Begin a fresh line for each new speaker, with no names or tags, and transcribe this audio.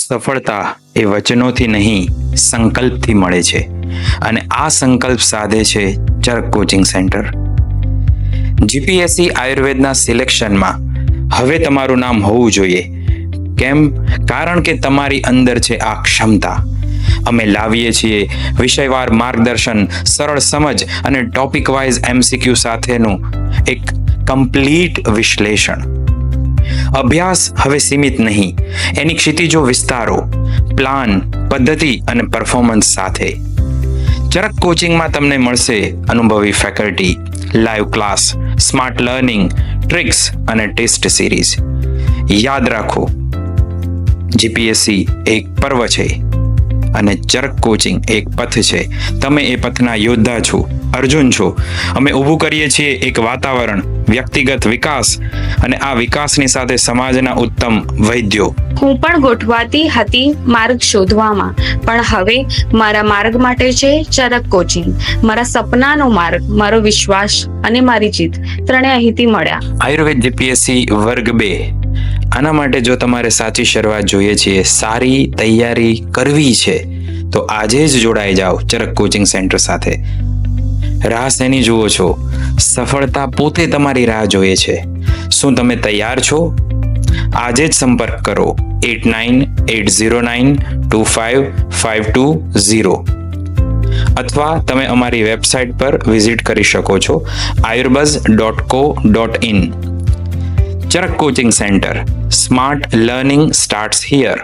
સફળતા એ વચનોથી નહીં, સંકલ્પથી મળે છે અને આ સંકલ્પ સાધે છે ચરક કોચિંગ સેન્ટર. જીપીએસસી આયુર્વેદના સિલેક્શનમાં હવે તમારું નામ હોવું જોઈએ. કેમ? કારણ કે તમારી અંદર છે આ ક્ષમતા. અમે લાવીએ છીએ વિષયવાર માર્ગદર્શન, સરળ સમજ અને ટોપિક વાઇઝ MCQ સાથેનું એક કમ્પ્લીટ વિશ્લેષણ. અભ્યાસ હવે સીમિત નહીં, એની ક્ષિતિજો વિસ્તારો, પ્લાન, પદ્ધતિ અને પરફોર્મન્સ સાથે. ચરક કોચિંગમાં તમને મળશે અનુભવી faculty, live class, smart learning, tricks અને ટેસ્ટ સિરીઝ. યાદ રાખો, જીપીએસસી એક પર્વ છે અને ચરક કોચિંગ એક પથ છે. તમે એ પથના યોદ્ધા છો, અર્જુન છો. અમે ઊભું કરીએ છીએ એક વાતાવરણ, વ્યક્તિગત વિકાસ અને આ વિકાસની સાથે સમાજના ઉત્તમ વૈદ્યો.
હું પણ ગોઠવાતી હતી માર્ગ શોધવામાં, પણ હવે મારા માર્ગ માટે છે ચરક કોચિંગ. મારા સપનાનો માર્ગ, મારો વિશ્વાસ અને મારી જીત ત્રણે અહીંથી મળ્યા.
આયુર્વેદ જીપીએસસી વર્ગ 2. આના માટે જો તમારે સાચી શરૂઆત જોઈએ છે, સારી તૈયારી કરવી છે, તો આજે જ જોડાઈ જાઓ ચરક કોચિંગ સેન્ટર સાથે. રાહ શેની જુઓ છો? સફળતા પોતે તમારી રાહ જોઈએ છે. શું તમે તૈયાર છો? આજે જ સંપર્ક કરો 8980925520 અથવા તમે અમારી વેબસાઇટ પર વિઝિટ કરી શકો છો ayurbuzz.co.in. Charak coaching centre, smart learning starts here.